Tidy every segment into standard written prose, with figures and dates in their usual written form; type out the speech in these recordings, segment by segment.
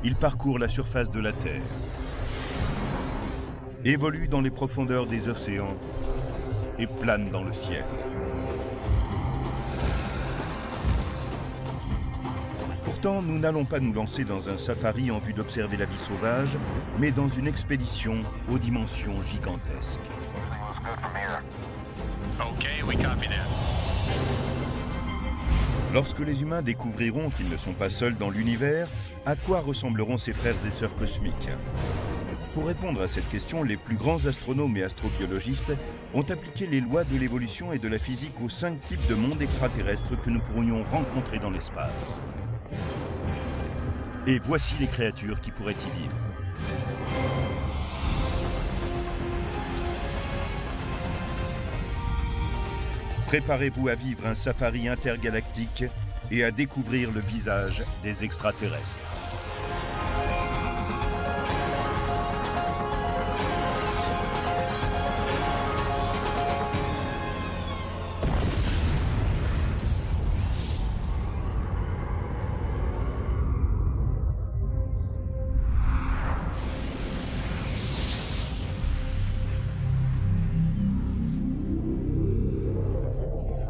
il parcourt la surface de la Terre, évolue dans les profondeurs des océans et plane dans le ciel. Pourtant, nous n'allons pas nous lancer dans un safari en vue d'observer la vie sauvage, mais dans une expédition aux dimensions gigantesques. Okay, we copy that. Lorsque les humains découvriront qu'ils ne sont pas seuls dans l'univers, à quoi ressembleront ces frères et sœurs cosmiques? Pour répondre à cette question, les plus grands astronomes et astrobiologistes ont appliqué les lois de l'évolution et de la physique aux 5 types de mondes extraterrestres que nous pourrions rencontrer dans l'espace. Et voici les créatures qui pourraient y vivre. Préparez-vous à vivre un safari intergalactique et à découvrir le visage des extraterrestres.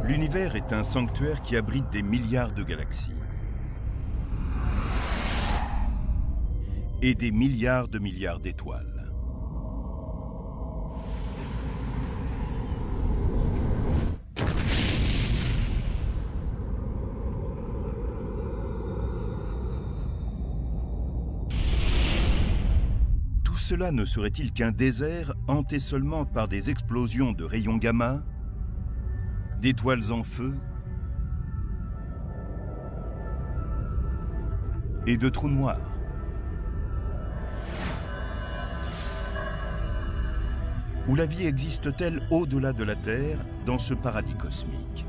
L'univers est un sanctuaire qui abrite des milliards de galaxies. Et des milliards d'étoiles. Tout cela ne serait-il qu'un désert hanté seulement par des explosions de rayons gamma, d'étoiles en feu et de trous noirs? Où la vie existe-t-elle au-delà de la Terre, dans ce paradis cosmique?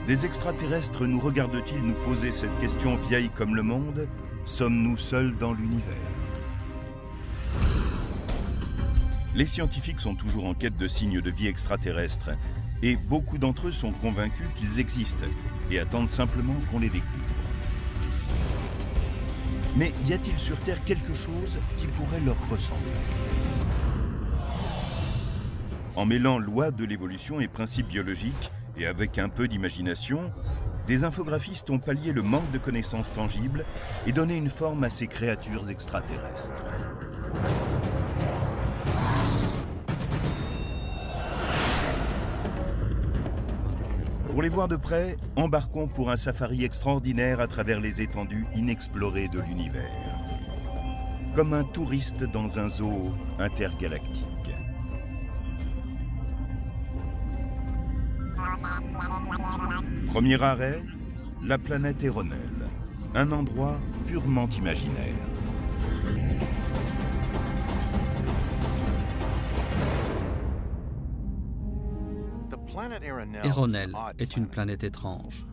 Des extraterrestres nous regardent-ils nous poser cette question vieille comme le monde? Sommes-nous seuls dans l'univers? Les scientifiques sont toujours en quête de signes de vie extraterrestres et beaucoup d'entre eux sont convaincus qu'ils existent et attendent simplement qu'on les découvre. Mais y a-t-il sur Terre quelque chose qui pourrait leur ressembler? En mêlant loi de l'évolution et principes biologiques et avec un peu d'imagination, des infographistes ont pallié le manque de connaissances tangibles et donné une forme à ces créatures extraterrestres. Pour les voir de près, embarquons pour un safari extraordinaire à travers les étendues inexplorées de l'univers. Comme un touriste dans un zoo intergalactique. Premier arrêt, la planète Eronel, un endroit purement imaginaire. Eronel est une planète étrange.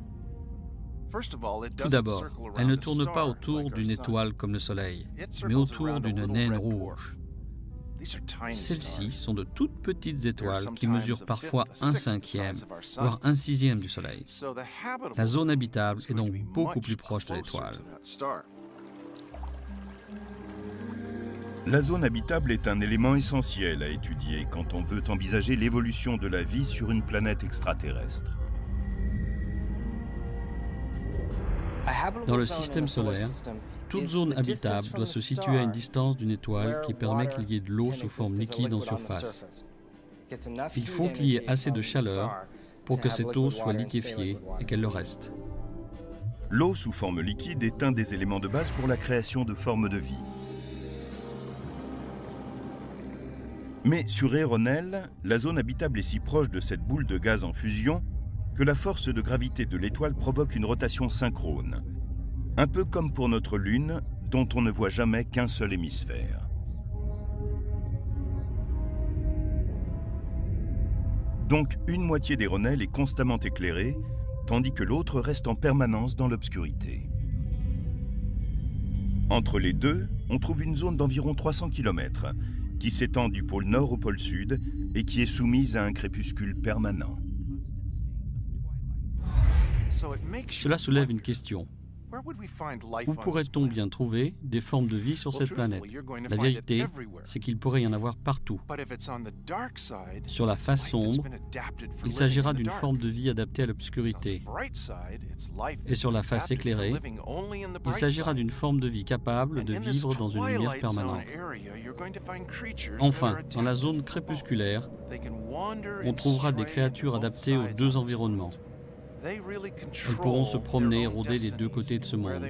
Tout d'abord, elle ne tourne pas autour d'une étoile comme le Soleil, mais autour d'une naine rouge. Celles-ci sont de toutes petites étoiles qui mesurent parfois 1/5, voire 1/6 du Soleil. La zone habitable est donc beaucoup plus proche de l'étoile. La zone habitable est un élément essentiel à étudier quand on veut envisager l'évolution de la vie sur une planète extraterrestre. Dans le système solaire, toute zone habitable doit se situer à une distance d'une étoile qui permet qu'il y ait de l'eau sous forme liquide en surface. Il faut qu'il y ait assez de chaleur pour que cette eau soit liquéfiée et qu'elle le reste. L'eau sous forme liquide est un des éléments de base pour la création de formes de vie. Mais sur Eronel, la zone habitable est si proche de cette boule de gaz en fusion que la force de gravité de l'étoile provoque une rotation synchrone. Un peu comme pour notre Lune, dont on ne voit jamais qu'un seul hémisphère. Donc, une moitié d'Eronel est constamment éclairée, tandis que l'autre reste en permanence dans l'obscurité. Entre les deux, on trouve une zone d'environ 300 km, qui s'étend du pôle nord au pôle sud et qui est soumise à un crépuscule permanent. Cela soulève une question. Où pourrait-on bien trouver des formes de vie sur cette planète? La vérité, c'est qu'il pourrait y en avoir partout. Sur la face sombre, il s'agira d'une forme de vie adaptée à l'obscurité. Et sur la face éclairée, il s'agira d'une forme de vie capable de vivre dans une lumière permanente. Enfin, dans la zone crépusculaire, on trouvera des créatures adaptées aux deux environnements. Elles pourront se promener et rôder des deux côtés de ce monde.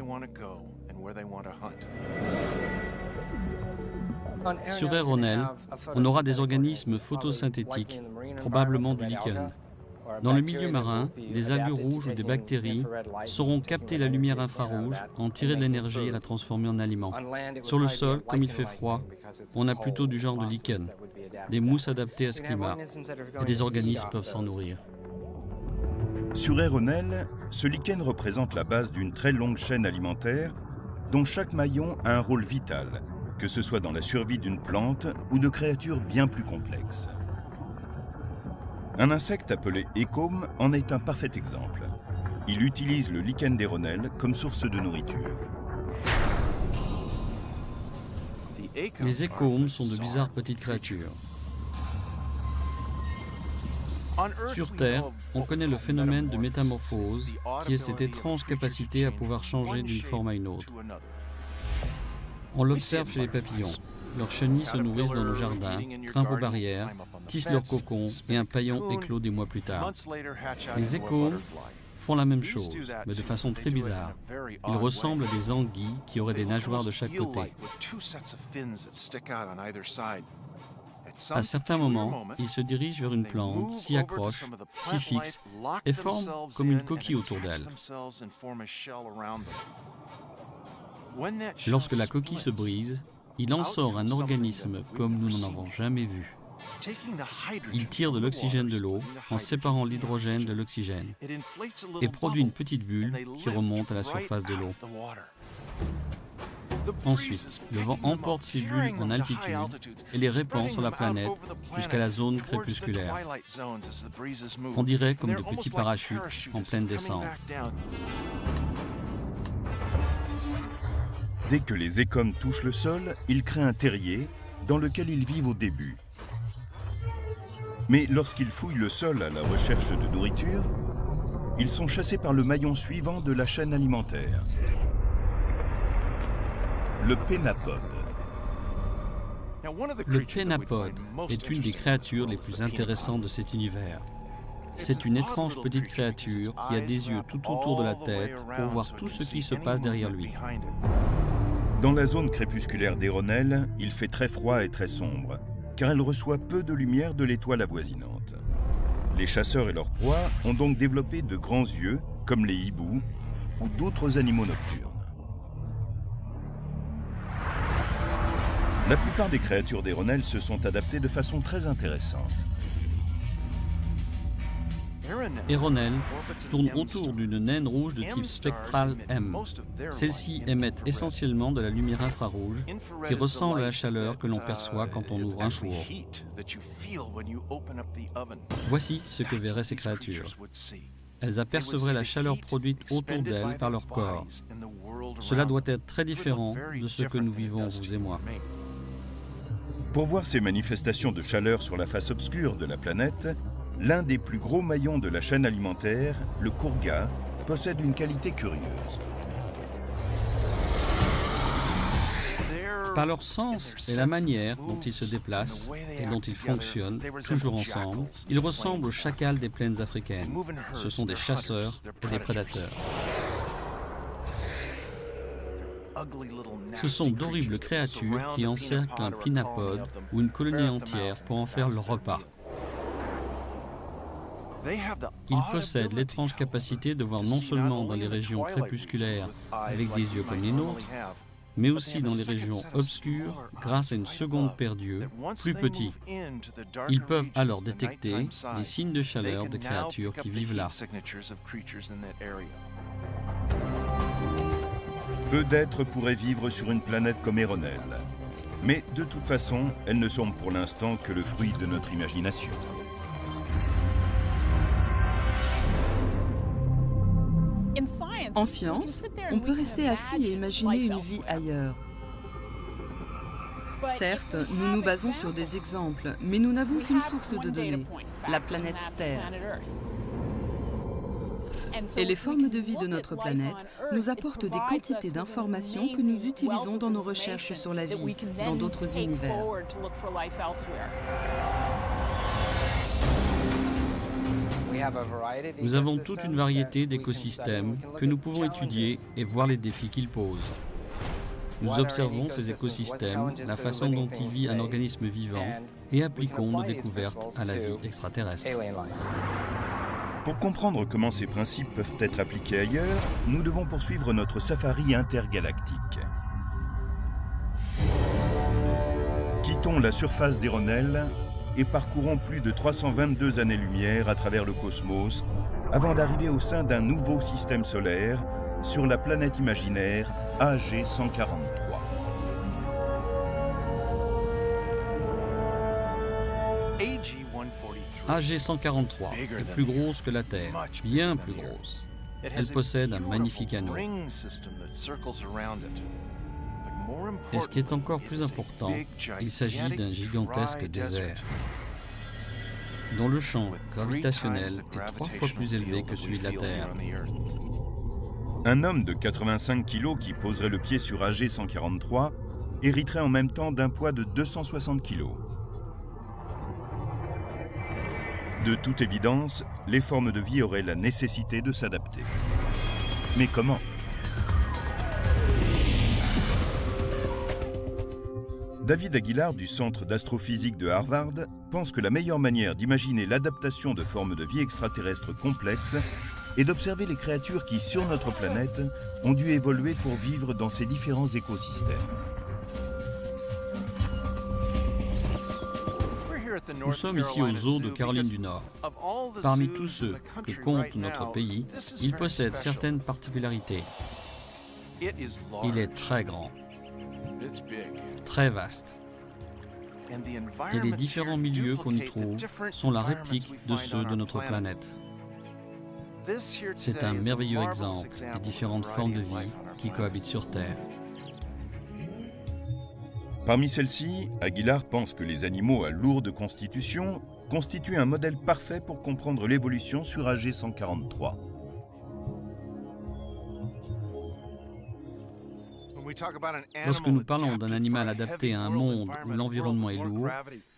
Sur Eronel, on aura des organismes photosynthétiques, probablement du lichen. Dans le milieu marin, des algues rouges ou des bactéries sauront capter la lumière infrarouge, en tirer de l'énergie et la transformer en aliment. Sur le sol, comme il fait froid, on a plutôt du genre de lichen, des mousses adaptées à ce climat, et des organismes peuvent s'en nourrir. Sur Eronel, ce lichen représente la base d'une très longue chaîne alimentaire dont chaque maillon a un rôle vital, que ce soit dans la survie d'une plante ou de créatures bien plus complexes. Un insecte appelé écome en est un parfait exemple. Il utilise le lichen d'Eronel comme source de nourriture. Les écomes sont de bizarres petites créatures. Sur Terre, on connaît le phénomène de métamorphose, qui est cette étrange capacité à pouvoir changer d'une forme à une autre. On l'observe chez les papillons. Leurs chenilles se nourrissent dans nos jardins, grimpent aux barrières, tissent leurs cocons et un paillon éclot des mois plus tard. Les écomes font la même chose, mais de façon très bizarre. Ils ressemblent à des anguilles qui auraient des nageoires de chaque côté. À certains moments, ils se dirigent vers une plante, s'y accrochent, s'y fixent et forment comme une coquille autour d'elle. Lorsque la coquille se brise, il en sort un organisme comme nous n'en avons jamais vu. Il tire de l'oxygène de l'eau en séparant l'hydrogène de l'oxygène et produit une petite bulle qui remonte à la surface de l'eau. Ensuite, le vent emporte ces bulles en altitude et les répand sur la planète jusqu'à la zone crépusculaire. On dirait comme de petits parachutes en pleine descente. Dès que les écomes touchent le sol, ils créent un terrier dans lequel ils vivent au début. Mais lorsqu'ils fouillent le sol à la recherche de nourriture, ils sont chassés par le maillon suivant de la chaîne alimentaire. Le pénapode. Le pénapode est une des créatures les plus intéressantes de cet univers. C'est une étrange petite créature qui a des yeux tout autour de la tête pour voir tout ce qui se passe derrière lui. Dans la zone crépusculaire d'Eronel, il fait très froid et très sombre, car elle reçoit peu de lumière de l'étoile avoisinante. Les chasseurs et leurs proies ont donc développé de grands yeux, comme les hiboux ou d'autres animaux nocturnes. La plupart des créatures d'Eronel se sont adaptées de façon très intéressante. Eronel tourne autour d'une naine rouge de type spectral M. Celles-ci émettent essentiellement de la lumière infrarouge qui ressemble à la chaleur que l'on perçoit quand on ouvre un four. Voici ce que verraient ces créatures. Elles apercevraient la chaleur produite autour d'elles par leur corps. Cela doit être très différent de ce que nous vivons, vous et moi. Pour voir ces manifestations de chaleur sur la face obscure de la planète, l'un des plus gros maillons de la chaîne alimentaire, le courga, possède une qualité curieuse. Par leur sens et la manière dont ils se déplacent et dont ils fonctionnent, toujours ensemble, ils ressemblent aux chacals des plaines africaines. Ce sont des chasseurs et des prédateurs. Ce sont d'horribles créatures qui encerclent un pinapode ou une colonie entière pour en faire leur repas. Ils possèdent l'étrange capacité de voir non seulement dans les régions crépusculaires avec des yeux comme les nôtres, mais aussi dans les régions obscures grâce à une seconde paire d'yeux, plus petits. Ils peuvent alors détecter les signes de chaleur de créatures qui vivent là. Peu d'êtres pourraient vivre sur une planète comme Eronel. Mais de toute façon, elles ne sont pour l'instant que le fruit de notre imagination. En science, on peut rester assis et imaginer une vie ailleurs. Certes, nous nous basons sur des exemples, mais nous n'avons qu'une source de données, la planète Terre. Et les formes de vie de notre planète nous apportent des quantités d'informations que nous utilisons dans nos recherches sur la vie, dans d'autres univers. Nous avons toute une variété d'écosystèmes que nous pouvons étudier et voir les défis qu'ils posent. Nous observons ces écosystèmes, la façon dont y vit un organisme vivant et appliquons nos découvertes à la vie extraterrestre. Pour comprendre comment ces principes peuvent être appliqués ailleurs, nous devons poursuivre notre safari intergalactique. Quittons la surface d'Éronel et parcourons plus de 322 années-lumière à travers le cosmos avant d'arriver au sein d'un nouveau système solaire sur la planète imaginaire AG-143. AG-143 est plus grosse que la Terre, bien plus grosse. Elle possède un magnifique anneau. Et ce qui est encore plus important, il s'agit d'un gigantesque désert, dont le champ gravitationnel est 3 fois plus élevé que celui de la Terre. Un homme de 85 kg qui poserait le pied sur AG-143 hériterait en même temps d'un poids de 260 kg. De toute évidence, les formes de vie auraient la nécessité de s'adapter. Mais comment ? David Aguilar du Centre d'astrophysique de Harvard pense que la meilleure manière d'imaginer l'adaptation de formes de vie extraterrestres complexes est d'observer les créatures qui, sur notre planète, ont dû évoluer pour vivre dans ces différents écosystèmes. Nous sommes ici au zoo de Caroline du Nord. Parmi tous ceux que compte notre pays, il possède certaines particularités. Il est très grand, très vaste. Et les différents milieux qu'on y trouve sont la réplique de ceux de notre planète. C'est un merveilleux exemple des différentes formes de vie qui cohabitent sur Terre. Parmi celles-ci, Aguilar pense que les animaux à lourde constitution constituent un modèle parfait pour comprendre l'évolution sur AG-143. Lorsque nous parlons d'un animal adapté à un monde où l'environnement est lourd,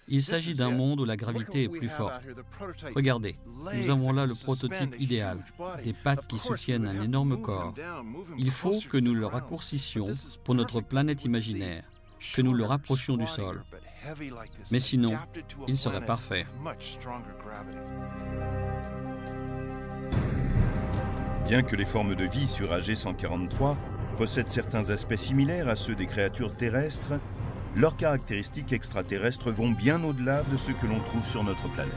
il s'agit d'un monde où la gravité est plus forte. Regardez, nous avons là le prototype idéal, des pattes qui soutiennent un énorme corps. Il faut que nous le raccourcissions pour notre planète imaginaire, que nous le rapprochions du sol. Mais sinon, il serait parfait. Bien que les formes de vie sur AG-143 possèdent certains aspects similaires à ceux des créatures terrestres, leurs caractéristiques extraterrestres vont bien au-delà de ce que l'on trouve sur notre planète.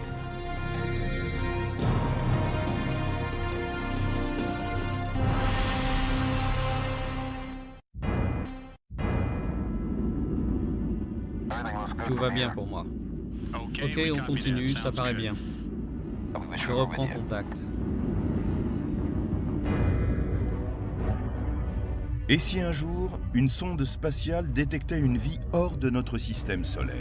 Tout va bien pour moi. Ok, on continue, ça paraît bien. Je reprends contact. Et si un jour, une sonde spatiale détectait une vie hors de notre système solaire ?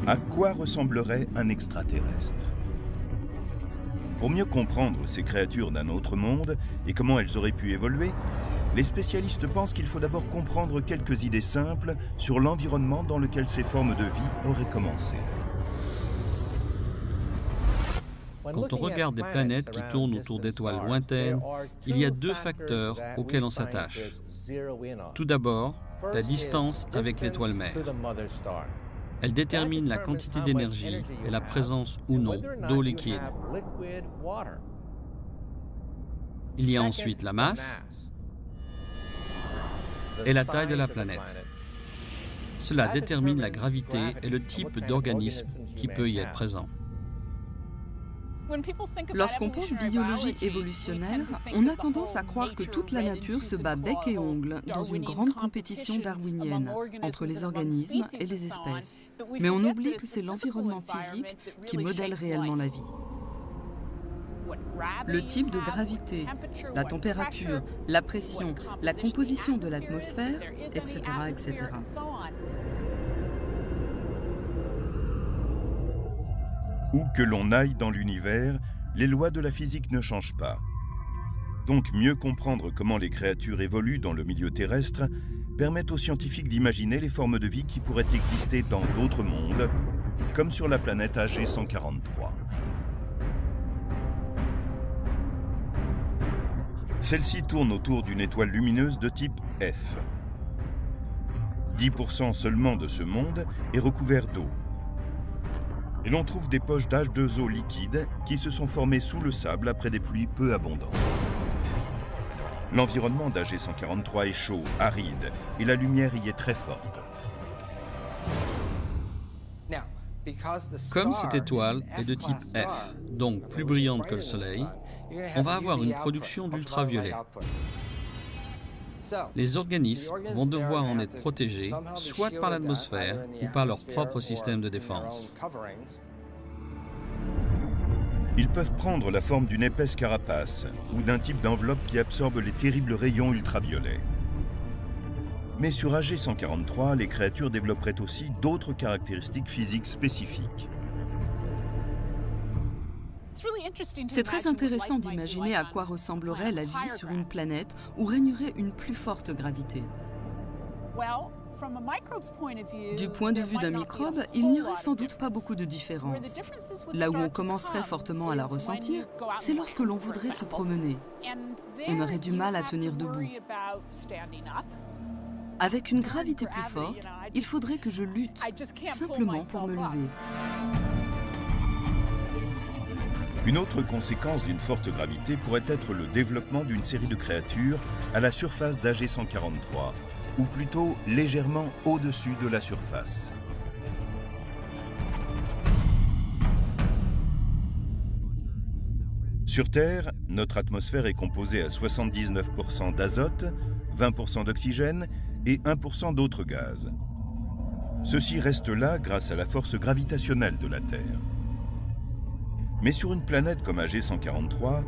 À quoi ressemblerait un extraterrestre ? Pour mieux comprendre ces créatures d'un autre monde et comment elles auraient pu évoluer, les spécialistes pensent qu'il faut d'abord comprendre quelques idées simples sur l'environnement dans lequel ces formes de vie auraient commencé. Quand on regarde des planètes qui tournent autour d'étoiles lointaines, il y a 2 facteurs auxquels on s'attache. Tout d'abord, la distance avec l'étoile mère. Elle détermine la quantité d'énergie et la présence ou non d'eau liquide. Il y a ensuite la masse et la taille de la planète. Cela détermine la gravité et le type d'organisme qui peut y être présent. Lorsqu'on pense biologie évolutionnaire, on a tendance à croire que toute la nature se bat bec et ongles dans une grande compétition darwinienne entre les organismes et les espèces. Mais on oublie que c'est l'environnement physique qui modèle réellement la vie. Le type de gravité, la température, la pression, la composition de l'atmosphère, etc., etc. Où que l'on aille dans l'univers, les lois de la physique ne changent pas. Donc mieux comprendre comment les créatures évoluent dans le milieu terrestre permet aux scientifiques d'imaginer les formes de vie qui pourraient exister dans d'autres mondes, comme sur la planète AG 143. Celle-ci tourne autour d'une étoile lumineuse de type F. 10% seulement de ce monde est recouvert d'eau. Et l'on trouve des poches d'H2O liquides qui se sont formées sous le sable après des pluies peu abondantes. L'environnement d'AG 143 est chaud, aride, et la lumière y est très forte. Comme cette étoile est de type F, donc plus brillante que le Soleil, on va avoir une production d'ultraviolet. Les organismes vont devoir en être protégés, soit par l'atmosphère ou par leur propre système de défense. Ils peuvent prendre la forme d'une épaisse carapace ou d'un type d'enveloppe qui absorbe les terribles rayons ultraviolets. Mais sur AG 143, les créatures développeraient aussi d'autres caractéristiques physiques spécifiques. C'est très intéressant d'imaginer à quoi ressemblerait la vie sur une planète où régnerait une plus forte gravité. Du point de vue d'un microbe, il n'y aurait sans doute pas beaucoup de différence. Là où on commencerait fortement à la ressentir, c'est lorsque l'on voudrait se promener. On aurait du mal à tenir debout. Avec une gravité plus forte, il faudrait que je lutte, simplement pour me lever. Une autre conséquence d'une forte gravité pourrait être le développement d'une série de créatures à la surface d'AG 143, ou plutôt légèrement au-dessus de la surface. Sur Terre, notre atmosphère est composée à 79% d'azote, 20% d'oxygène et 1% d'autres gaz. Ceci reste là grâce à la force gravitationnelle de la Terre. Mais sur une planète comme AG 143,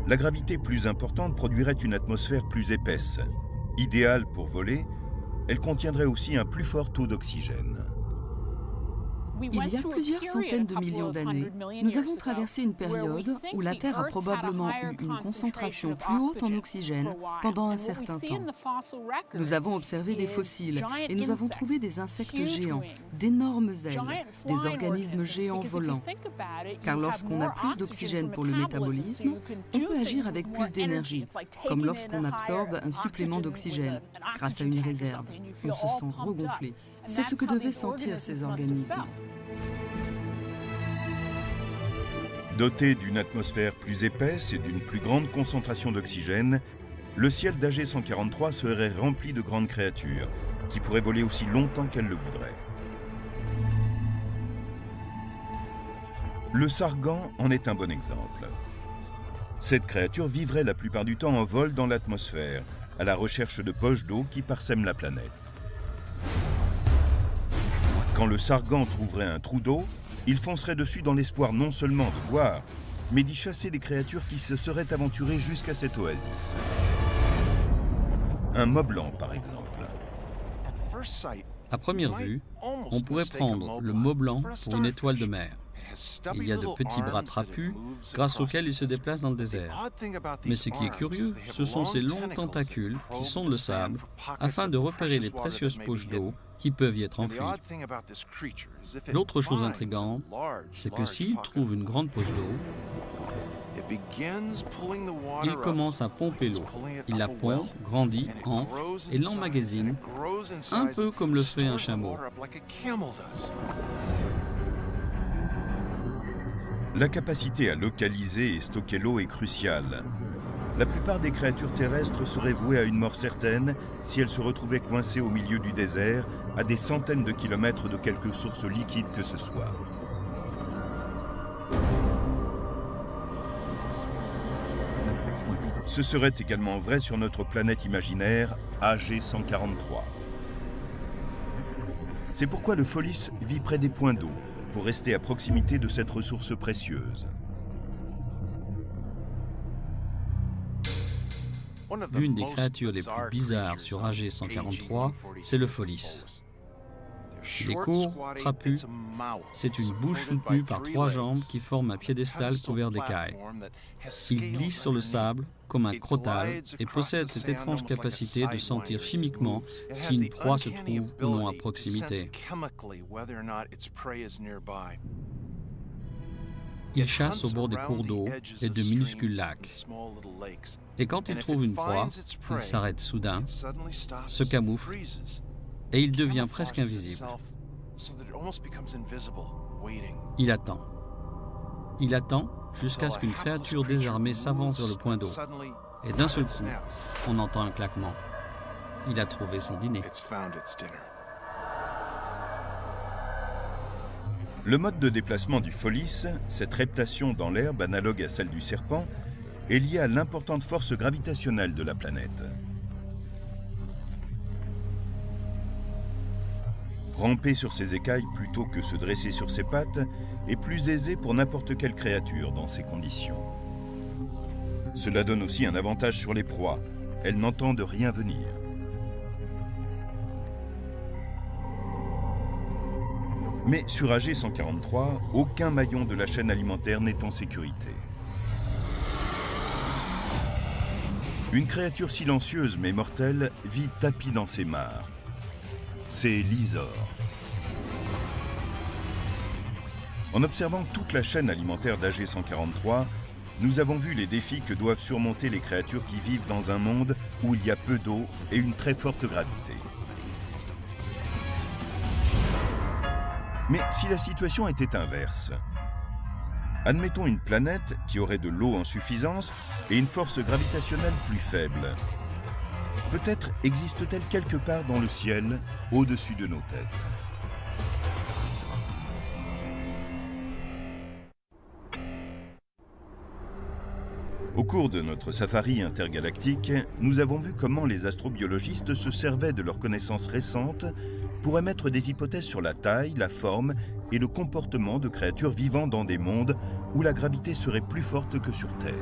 la gravité plus importante produirait une atmosphère plus épaisse. Idéale pour voler, elle contiendrait aussi un plus fort taux d'oxygène. Il y a plusieurs centaines de millions d'années, nous avons traversé une période où la Terre a probablement eu une concentration plus haute en oxygène pendant un certain temps. Nous avons observé des fossiles et nous avons trouvé des insectes géants, d'énormes ailes, des organismes géants volants. Car lorsqu'on a plus d'oxygène pour le métabolisme, on peut agir avec plus d'énergie, comme lorsqu'on absorbe un supplément d'oxygène grâce à une réserve. On se sent regonflé. C'est ce que devaient sentir ces organismes. Doté d'une atmosphère plus épaisse et d'une plus grande concentration d'oxygène, le ciel d'AG 143 serait rempli de grandes créatures, qui pourraient voler aussi longtemps qu'elles le voudraient. Le sargan en est un bon exemple. Cette créature vivrait la plupart du temps en vol dans l'atmosphère, à la recherche de poches d'eau qui parsèment la planète. Quand le sargan trouverait un trou d'eau, il foncerait dessus dans l'espoir non seulement de boire, mais d'y chasser des créatures qui se seraient aventurées jusqu'à cette oasis. Un mobelan, par exemple. À première vue, on pourrait prendre le mobelan pour une étoile de mer. Il y a de petits bras trapus grâce auxquels il se déplace dans le désert. Mais ce qui est curieux, ce sont ces longs tentacules qui sondent le sable afin de repérer les précieuses poches d'eau qui peuvent y être enfouies. L'autre chose intrigante, c'est que s'il trouve une grande poche d'eau, il commence à pomper l'eau. Il la pompe, grandit, enfle et l'emmagasine, un peu comme le fait un chameau. La capacité à localiser et stocker l'eau est cruciale. La plupart des créatures terrestres seraient vouées à une mort certaine si elles se retrouvaient coincées au milieu du désert, à des centaines de kilomètres de quelque source liquide que ce soit. Ce serait également vrai sur notre planète imaginaire, AG 143. C'est pourquoi le Folis vit près des points d'eau, pour rester à proximité de cette ressource précieuse. L'une des créatures les plus bizarres sur AG 143, c'est le Folis. Il est court, trapu, c'est une bouche soutenue par 3 jambes qui forment un piédestal couvert d'écailles. Il glisse sur le sable comme un crotale et possède cette étrange capacité de sentir chimiquement si une proie se trouve ou non à proximité. Il chasse au bord des cours d'eau et de minuscules lacs. Et quand il trouve une proie, il s'arrête soudain, se camoufle et il devient presque invisible. Il attend. Il attend jusqu'à ce qu'une créature désarmée s'avance vers le point d'eau. Et d'un seul coup, on entend un claquement. Il a trouvé son dîner. Le mode de déplacement du Folis, cette reptation dans l'herbe analogue à celle du serpent, est lié à l'importante force gravitationnelle de la planète. Ramper sur ses écailles plutôt que se dresser sur ses pattes est plus aisé pour n'importe quelle créature dans ces conditions. Cela donne aussi un avantage sur les proies. Elles n'entendent rien venir. Mais sur AG 143, aucun maillon de la chaîne alimentaire n'est en sécurité. Une créature silencieuse mais mortelle vit tapie dans ses mares. C'est l'Isor. En observant toute la chaîne alimentaire d'AG 143, nous avons vu les défis que doivent surmonter les créatures qui vivent dans un monde où il y a peu d'eau et une très forte gravité. Mais si la situation était inverse, admettons une planète qui aurait de l'eau en suffisance et une force gravitationnelle plus faible. Peut-être existe-t-elle quelque part dans le ciel, au-dessus de nos têtes. Au cours de notre safari intergalactique, nous avons vu comment les astrobiologistes se servaient de leurs connaissances récentes pour émettre des hypothèses sur la taille, la forme et le comportement de créatures vivant dans des mondes où la gravité serait plus forte que sur Terre.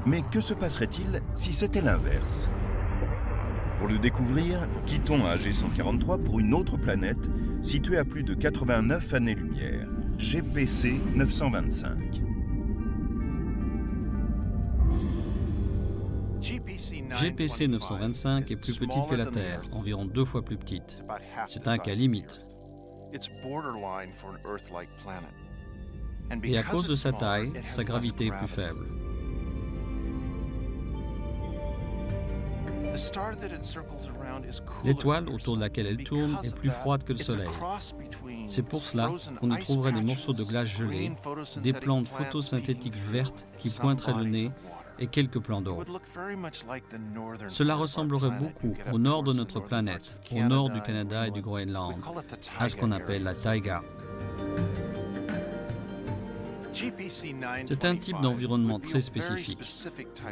Mais que se passerait-il si c'était l'inverse? Pour le découvrir, quittons AG 143 pour une autre planète située à plus de 89 années-lumière, GPC 925. GPC 925 est plus petite que la Terre, environ 2 fois plus petite. C'est un cas limite. Et à cause de sa taille, sa gravité est plus faible. L'étoile autour de laquelle elle tourne est plus froide que le Soleil. C'est pour cela qu'on y trouverait des morceaux de glace gelés, des plantes photosynthétiques vertes qui pointeraient le nez et quelques plans d'eau. Cela ressemblerait beaucoup au nord de notre planète, au nord du Canada et du Groenland, à ce qu'on appelle la taïga. C'est un type d'environnement très spécifique.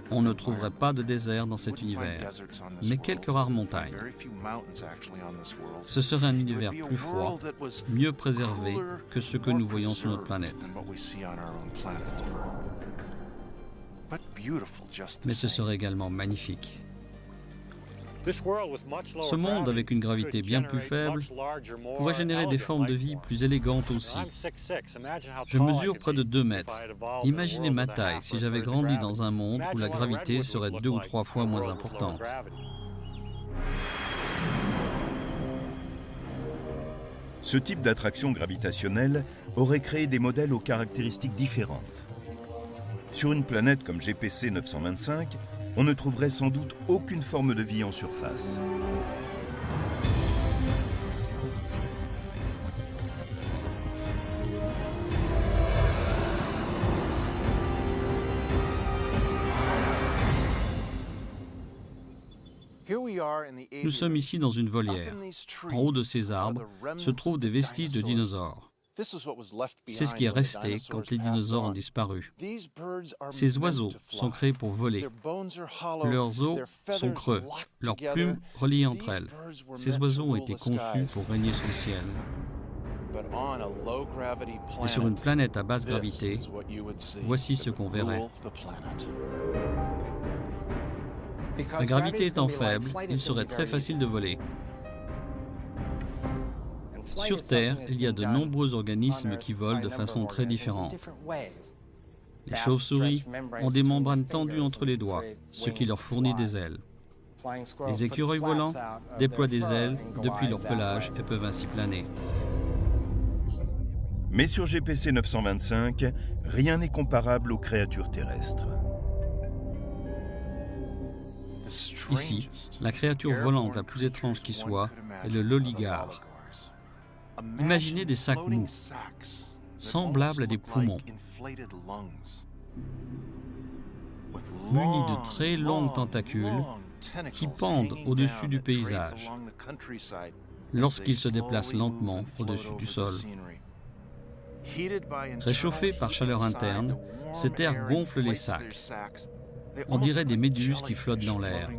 On ne trouverait pas de désert dans cet univers, mais quelques rares montagnes. Ce serait un univers plus froid, mieux préservé que ce que nous voyons sur notre planète. Mais ce serait également magnifique. Ce monde, avec une gravité bien plus faible, pourrait générer des formes de vie plus élégantes aussi. Je mesure près de 2 mètres. Imaginez ma taille si j'avais grandi dans un monde où la gravité serait 2 ou 3 fois moins importante. Ce type d'attraction gravitationnelle aurait créé des modèles aux caractéristiques différentes. Sur une planète comme GPC 925, on ne trouverait sans doute aucune forme de vie en surface. Nous sommes ici dans une volière. En haut de ces arbres se trouvent des vestiges de dinosaures. C'est ce qui est resté quand les dinosaures ont disparu. Ces oiseaux sont créés pour voler. Leurs os sont creux, leurs plumes reliées entre elles. Ces oiseaux ont été conçus pour régner sous le ciel. Et sur une planète à basse gravité, voici ce qu'on verrait. La gravité étant faible, il serait très facile de voler. Sur Terre, il y a de nombreux organismes qui volent de façon très différente. Les chauves-souris ont des membranes tendues entre les doigts, ce qui leur fournit des ailes. Les écureuils volants déploient des ailes depuis leur pelage et peuvent ainsi planer. Mais sur GPC 925, rien n'est comparable aux créatures terrestres. Ici, la créature volante la plus étrange qui soit est le loligar. Imaginez des sacs mous, semblables à des poumons, munis de très longues tentacules qui pendent au-dessus du paysage lorsqu'ils se déplacent lentement au-dessus du sol. Réchauffés par chaleur interne, cet air gonfle les sacs. On dirait des méduses qui flottent dans l'air.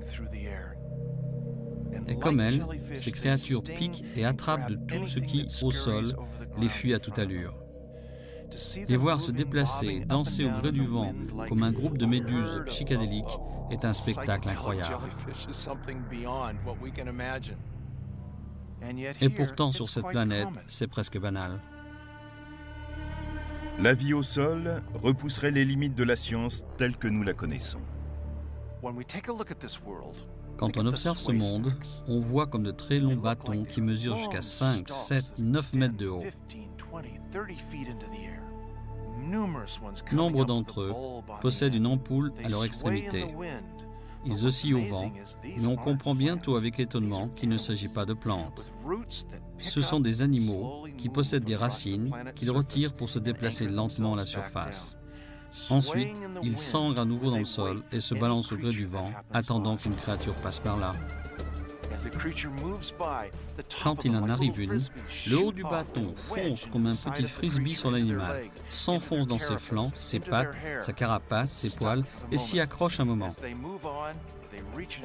Et comme elles, ces créatures piquent et attrapent de tout ce qui, au sol, les fuit à toute allure. Les voir se déplacer et danser au gré du vent comme un groupe de méduses psychédéliques est un spectacle incroyable. Et pourtant, sur cette planète, c'est presque banal. La vie au sol repousserait les limites de la science telle que nous la connaissons. Quand on observe ce monde, on voit comme de très longs bâtons qui mesurent jusqu'à 5, 7, 9 mètres de haut. Nombre d'entre eux possèdent une ampoule à leur extrémité. Ils oscillent au vent, mais on comprend bientôt avec étonnement qu'il ne s'agit pas de plantes. Ce sont des animaux qui possèdent des racines qu'ils retirent pour se déplacer lentement à la surface. Ensuite, ils s'ancrent à nouveau dans le sol et se balancent au gré du vent, attendant qu'une créature passe par là. Quand il en arrive une, le haut du bâton fonce comme un petit frisbee sur l'animal, s'enfonce dans ses flancs, ses pattes, sa carapace, ses poils et s'y accroche un moment.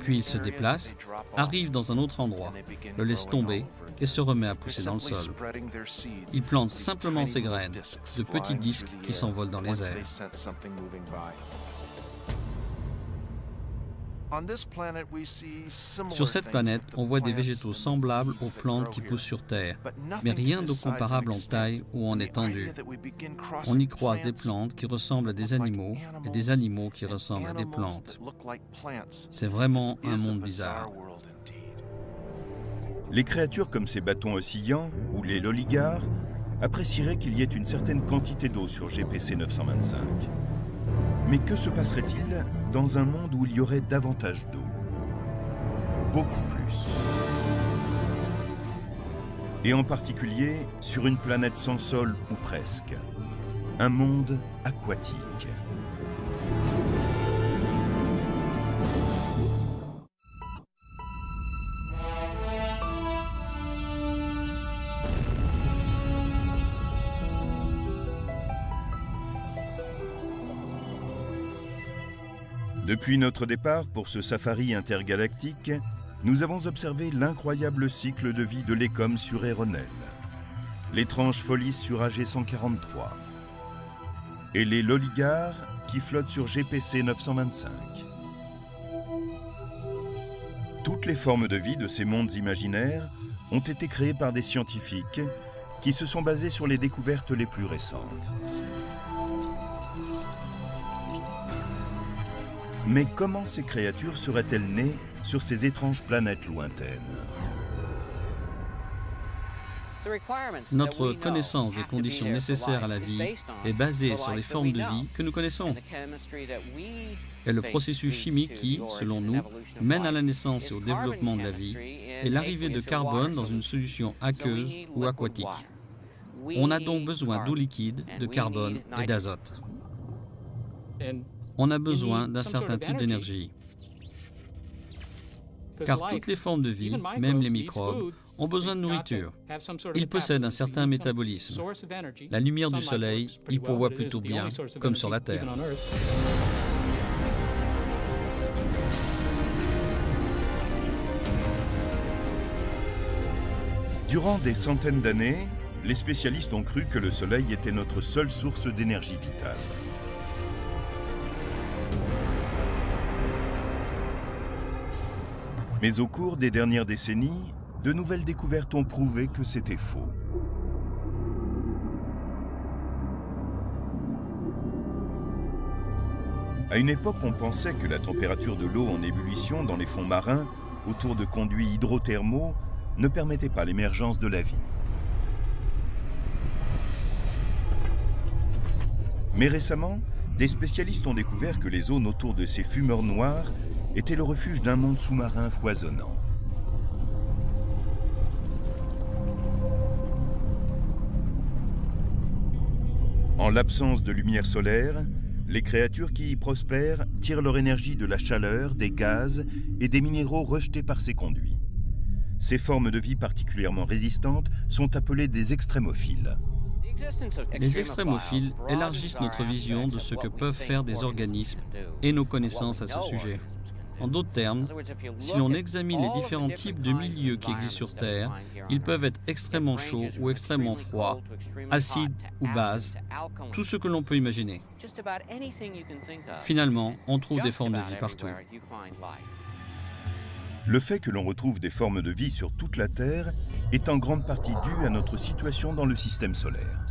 Puis il se déplace, arrive dans un autre endroit, le laisse tomber et se remet à pousser dans le sol. Il plante simplement ses graines, de petits disques qui s'envolent dans les airs. Sur cette planète, on voit des végétaux semblables aux plantes qui poussent sur Terre, mais rien de comparable en taille ou en étendue. On y croise des plantes qui ressemblent à des animaux et des animaux qui ressemblent à des plantes. C'est vraiment un monde bizarre. Les créatures comme ces bâtons oscillants ou les loligars apprécieraient qu'il y ait une certaine quantité d'eau sur GPC 925. Mais que se passerait-il dans un monde où il y aurait davantage d'eau? Beaucoup plus. Et en particulier sur une planète sans sol ou presque. Un monde aquatique. Depuis notre départ pour ce safari intergalactique, nous avons observé l'incroyable cycle de vie de l'Écom sur Eronel, l'étrange Folis sur AG-143 et les loligars qui flottent sur GPC 925. Toutes les formes de vie de ces mondes imaginaires ont été créées par des scientifiques qui se sont basés sur les découvertes les plus récentes. Mais comment ces créatures seraient-elles nées sur ces étranges planètes lointaines? Notre connaissance des conditions nécessaires à la vie est basée sur les formes de vie que nous connaissons et le processus chimique qui, selon nous, mène à la naissance et au développement de la vie et l'arrivée de carbone dans une solution aqueuse ou aquatique. On a donc besoin d'eau liquide, de carbone et d'azote. On a besoin d'un certain type d'énergie. Car toutes les formes de vie, même les microbes, ont besoin de nourriture. Ils possèdent un certain métabolisme. La lumière du soleil y pourvoit plutôt bien, comme sur la Terre. Durant des centaines d'années, les spécialistes ont cru que le Soleil était notre seule source d'énergie vitale. Mais au cours des dernières décennies, de nouvelles découvertes ont prouvé que c'était faux. À une époque, on pensait que la température de l'eau en ébullition dans les fonds marins, autour de conduits hydrothermaux, ne permettait pas l'émergence de la vie. Mais récemment, des spécialistes ont découvert que les zones autour de ces fumeurs noirs étaient le refuge d'un monde sous-marin foisonnant. En l'absence de lumière solaire, les créatures qui y prospèrent tirent leur énergie de la chaleur, des gaz et des minéraux rejetés par ces conduits. Ces formes de vie particulièrement résistantes sont appelées des extrémophiles. Les extrémophiles élargissent notre vision de ce que peuvent faire des organismes et nos connaissances à ce sujet. En d'autres termes, si l'on examine les différents types de milieux qui existent sur Terre, ils peuvent être extrêmement chauds ou extrêmement froids, acides ou bases, tout ce que l'on peut imaginer. Finalement, on trouve des formes de vie partout. Le fait que l'on retrouve des formes de vie sur toute la Terre est en grande partie dû à notre situation dans le système solaire.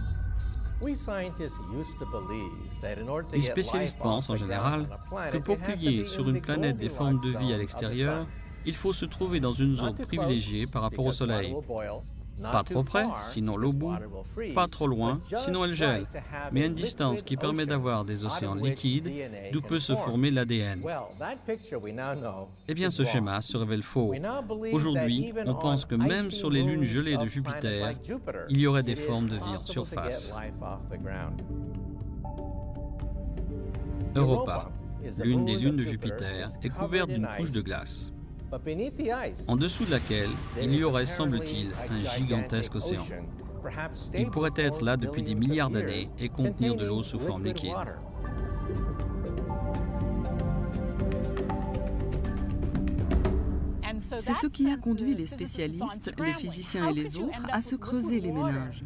Les spécialistes pensent en général que pour qu'il y ait sur une planète des formes de vie à l'extérieur, il faut se trouver dans une zone privilégiée par rapport au Soleil. Pas trop près, sinon l'eau bout, pas trop loin, sinon elle gèle, mais à une distance qui permet d'avoir des océans liquides d'où peut se former l'ADN. Eh bien, ce schéma se révèle faux. Aujourd'hui, on pense que même sur les lunes gelées de Jupiter, il y aurait des formes de vie en surface. Europa, l'une des lunes de Jupiter, est couverte d'une couche de glace, en dessous de laquelle il y aurait, semble-t-il, un gigantesque océan. Il pourrait être là depuis des milliards d'années et contenir de l'eau sous forme liquide. C'est ce qui a conduit les spécialistes, les physiciens et les autres à se creuser les méninges.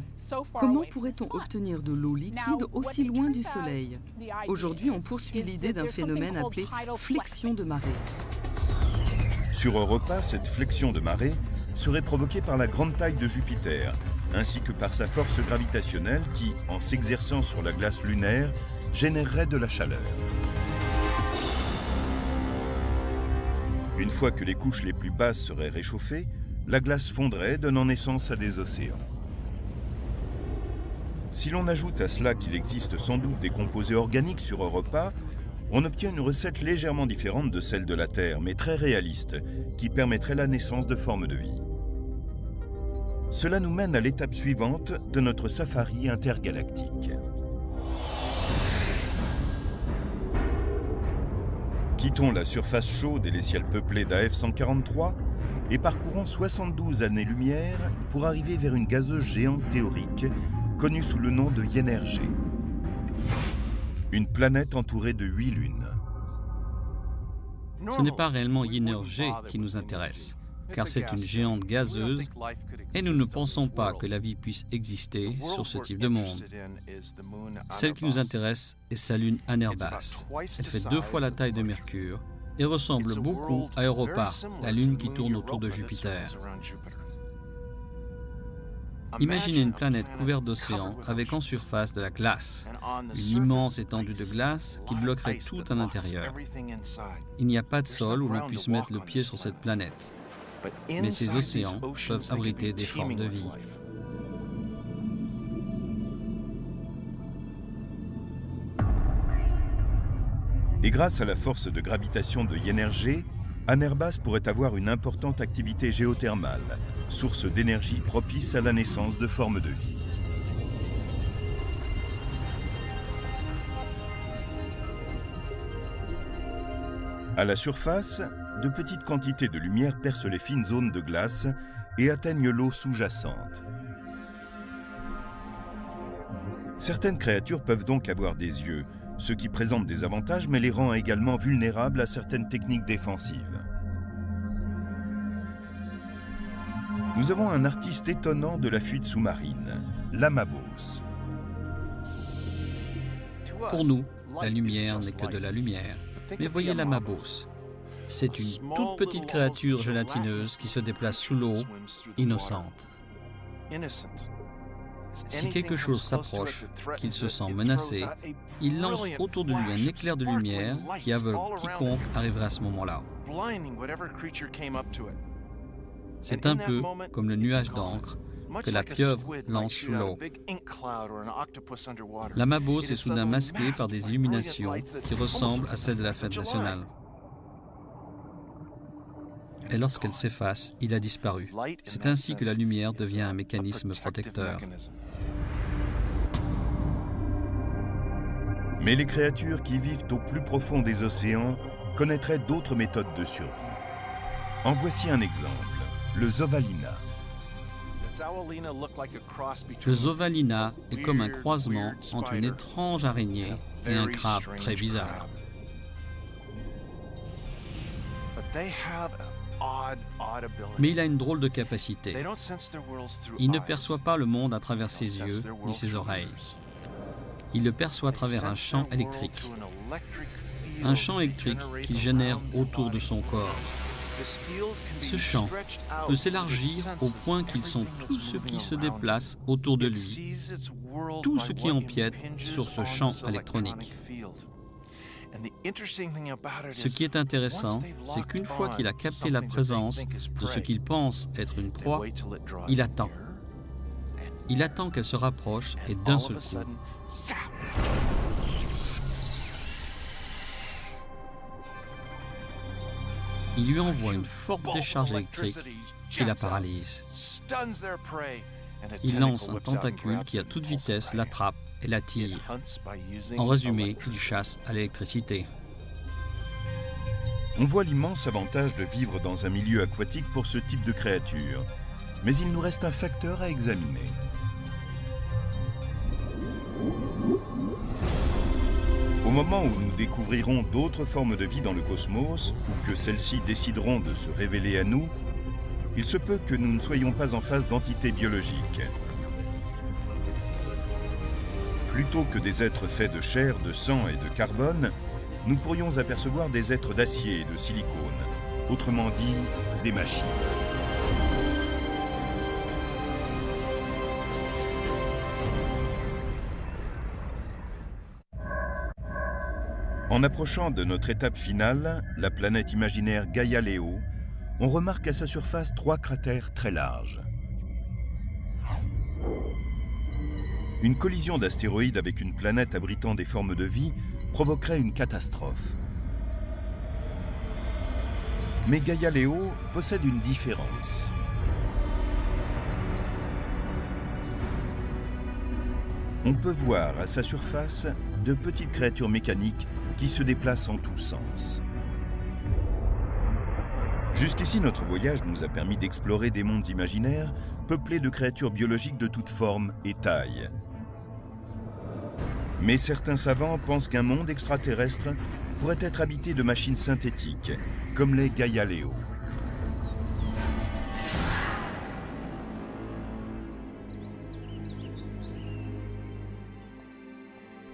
Comment pourrait-on obtenir de l'eau liquide aussi loin du Soleil? Aujourd'hui, on poursuit l'idée d'un phénomène appelé flexion de marée. Sur Europa, cette flexion de marée serait provoquée par la grande taille de Jupiter, ainsi que par sa force gravitationnelle qui, en s'exerçant sur la glace lunaire, générerait de la chaleur. Une fois que les couches les plus basses seraient réchauffées, la glace fondrait, donnant naissance à des océans. Si l'on ajoute à cela qu'il existe sans doute des composés organiques sur Europa, on obtient une recette légèrement différente de celle de la Terre, mais très réaliste, qui permettrait la naissance de formes de vie. Cela nous mène à l'étape suivante de notre safari intergalactique. Quittons la surface chaude et les ciels peuplés d'AF-143 et parcourons 72 années-lumière pour arriver vers une gazeuse géante théorique connue sous le nom de YNRG. Une planète entourée de 8 lunes. Ce n'est pas réellement YNRG qui nous intéresse, car c'est une géante gazeuse et nous ne pensons pas que la vie puisse exister sur ce type de monde. Celle qui nous intéresse est sa lune Anerbas. Elle fait 2 fois la taille de Mercure et ressemble beaucoup à Europa, la lune qui tourne autour de Jupiter. Imaginez une planète couverte d'océans avec en surface de la glace, une immense étendue de glace qui bloquerait tout à l'intérieur. Il n'y a pas de sol où l'on puisse mettre le pied sur cette planète, mais ces océans peuvent abriter des formes de vie. Et grâce à la force de gravitation de YNRG, Anerbas pourrait avoir une importante activité géothermale, source d'énergie propice à la naissance de formes de vie. À la surface, de petites quantités de lumière percent les fines zones de glace et atteignent l'eau sous-jacente. Certaines créatures peuvent donc avoir des yeux, ce qui présente des avantages mais les rend également vulnérables à certaines techniques défensives. Nous avons un artiste étonnant de la fuite sous-marine, l'Amabos. Pour nous, la lumière n'est que de la lumière. Mais voyez l'Amabos. C'est une toute petite créature gélatineuse qui se déplace sous l'eau, innocente. Si quelque chose s'approche, qu'il se sent menacé, il lance autour de lui un éclair de lumière qui aveugle quiconque arriverait à ce moment-là. C'est un peu comme le nuage d'encre que la pieuvre lance sous l'eau. L'Amabos est soudain masqué par des illuminations qui ressemblent à celles de la fête nationale. Et lorsqu'elle s'efface, il a disparu. C'est ainsi que la lumière devient un mécanisme protecteur. Mais les créatures qui vivent au plus profond des océans connaîtraient d'autres méthodes de survie. En voici un exemple, le Zovalina. Le Zovalina est comme un croisement entre une étrange araignée et un crabe très bizarre. Mais il a une drôle de capacité. Il ne perçoit pas le monde à travers ses yeux ni ses oreilles. Il le perçoit à travers un champ électrique. Un champ électrique qu'il génère autour de son corps. Ce champ peut s'élargir au point qu'il sent tout ce qui se déplace autour de lui, tout ce qui empiète sur ce champ électronique. Ce qui est intéressant, c'est qu'une fois qu'il a capté la présence de ce qu'il pense être une proie, il attend. Il attend qu'elle se rapproche et d'un seul coup, il lui envoie une forte décharge électrique qui la paralyse. Il lance un tentacule qui à toute vitesse l'attrape et la tire. En résumé, il chasse à l'électricité. On voit l'immense avantage de vivre dans un milieu aquatique pour ce type de créature. Mais il nous reste un facteur à examiner. Au moment où nous découvrirons d'autres formes de vie dans le cosmos, ou que celles-ci décideront de se révéler à nous, il se peut que nous ne soyons pas en face d'entités biologiques. Plutôt que des êtres faits de chair, de sang et de carbone, nous pourrions apercevoir des êtres d'acier et de silicone, autrement dit, des machines. En approchant de notre étape finale, la planète imaginaire Gaia-Léo, on remarque à sa surface 3 cratères très larges. Une collision d'astéroïdes avec une planète abritant des formes de vie provoquerait une catastrophe. Mais Gaia-Léo possède une différence. On peut voir à sa surface de petites créatures mécaniques qui se déplacent en tous sens. Jusqu'ici, notre voyage nous a permis d'explorer des mondes imaginaires peuplés de créatures biologiques de toutes formes et tailles. Mais certains savants pensent qu'un monde extraterrestre pourrait être habité de machines synthétiques, comme les Gaia-Léo.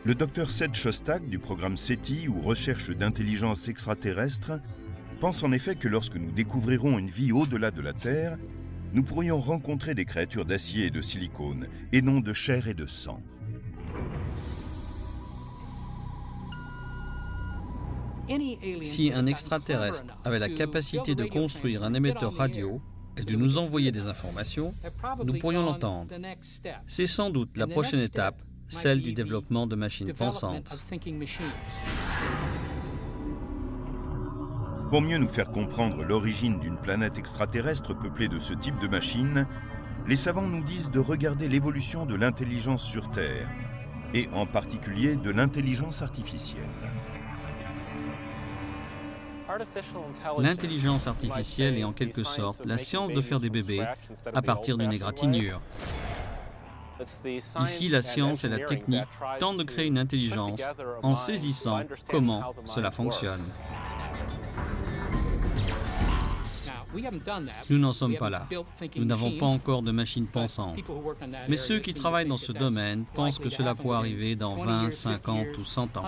Le docteur Seth Shostak du programme SETI, ou Recherche d'intelligence extraterrestre, pense en effet que lorsque nous découvrirons une vie au-delà de la Terre, nous pourrions rencontrer des créatures d'acier et de silicone, et non de chair et de sang. Si un extraterrestre avait la capacité de construire un émetteur radio et de nous envoyer des informations, nous pourrions l'entendre. C'est sans doute la prochaine étape, celle du développement de machines pensantes. Pour mieux nous faire comprendre l'origine d'une planète extraterrestre peuplée de ce type de machines, les savants nous disent de regarder l'évolution de l'intelligence sur Terre, et en particulier de l'intelligence artificielle. L'intelligence artificielle est en quelque sorte la science de faire des bébés à partir d'une égratignure. Ici, la science et la technique tentent de créer une intelligence en saisissant comment cela fonctionne. Nous n'en sommes pas là. Nous n'avons pas encore de machines pensantes. Mais ceux qui travaillent dans ce domaine pensent que cela pourrait arriver dans 20, 50 ou 100 ans.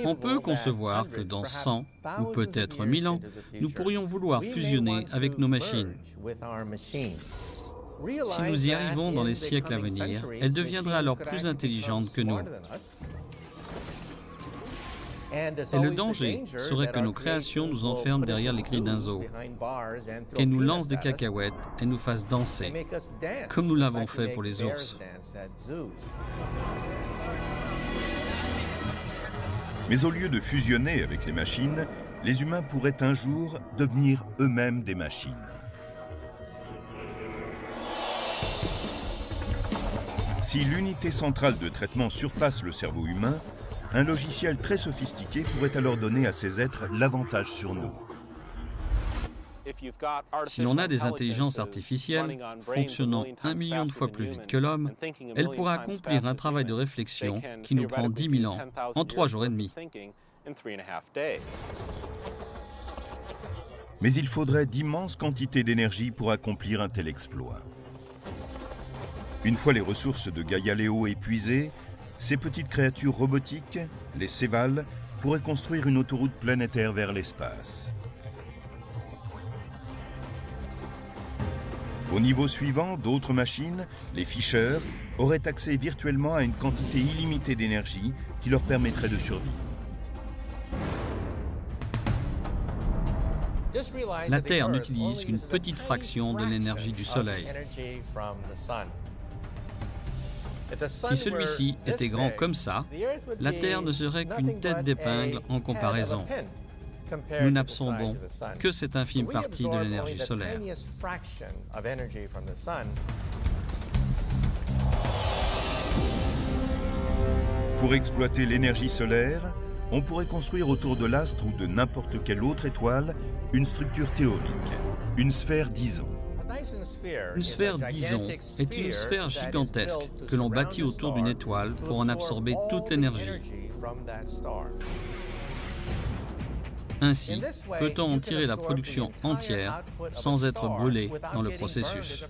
On peut concevoir que dans 100 ou peut-être 1000 ans, nous pourrions vouloir fusionner avec nos machines. Si nous y arrivons dans les siècles à venir, elles deviendraient alors plus intelligentes que nous. Et le danger serait que nos créations nous enferment derrière les grilles d'un zoo, qu'elles nous lancent des cacahuètes et nous fassent danser, comme nous l'avons fait pour les ours. Mais au lieu de fusionner avec les machines, les humains pourraient un jour devenir eux-mêmes des machines. Si l'unité centrale de traitement surpasse le cerveau humain, un logiciel très sophistiqué pourrait alors donner à ces êtres l'avantage sur nous. Si l'on a des intelligences artificielles fonctionnant 1 million de fois plus vite que l'homme, elles pourraient accomplir un travail de réflexion qui nous prend 10 000 ans en 3 jours et demi. Mais il faudrait d'immenses quantités d'énergie pour accomplir un tel exploit. Une fois les ressources de Gaia-Léo épuisées, ces petites créatures robotiques, les Cévals, pourraient construire une autoroute planétaire vers l'espace. Au niveau suivant, d'autres machines, les Fisher, auraient accès virtuellement à une quantité illimitée d'énergie qui leur permettrait de survivre. La Terre n'utilise qu'une petite fraction de l'énergie du Soleil. Si celui-ci était grand comme ça, la Terre ne serait qu'une tête d'épingle en comparaison. Nous n'absorbons que cette infime partie de l'énergie solaire. Pour exploiter l'énergie solaire, on pourrait construire autour de l'astre ou de n'importe quelle autre étoile une structure théorique, une sphère d'Ison. Une sphère d'Ison est une sphère gigantesque que l'on bâtit autour d'une étoile pour en absorber toute l'énergie. Ainsi, peut-on en tirer la production entière sans être brûlé dans le processus.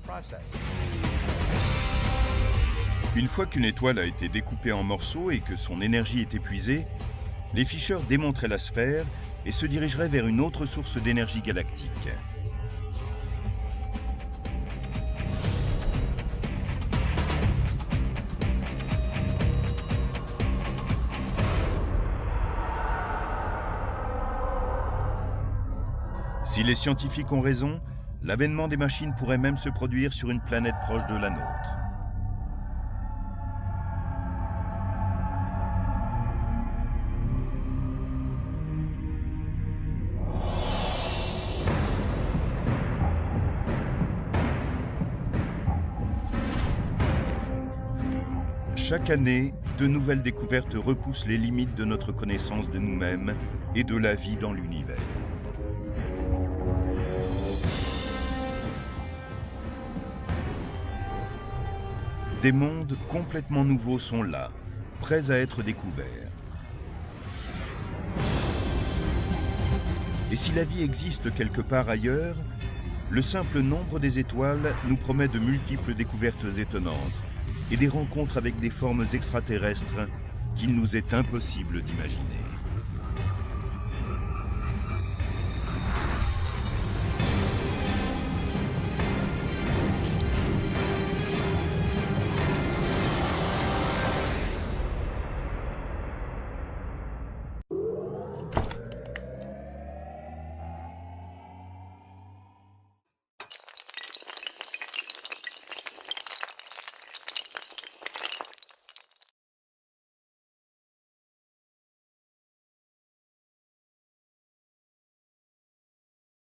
Une fois qu'une étoile a été découpée en morceaux et que son énergie est épuisée, les Fisher démonteraient la sphère et se dirigeraient vers une autre source d'énergie galactique. Si les scientifiques ont raison, l'avènement des machines pourrait même se produire sur une planète proche de la nôtre. Chaque année, de nouvelles découvertes repoussent les limites de notre connaissance de nous-mêmes et de la vie dans l'univers. Des mondes complètement nouveaux sont là, prêts à être découverts. Et si la vie existe quelque part ailleurs, le simple nombre des étoiles nous promet de multiples découvertes étonnantes et des rencontres avec des formes extraterrestres qu'il nous est impossible d'imaginer.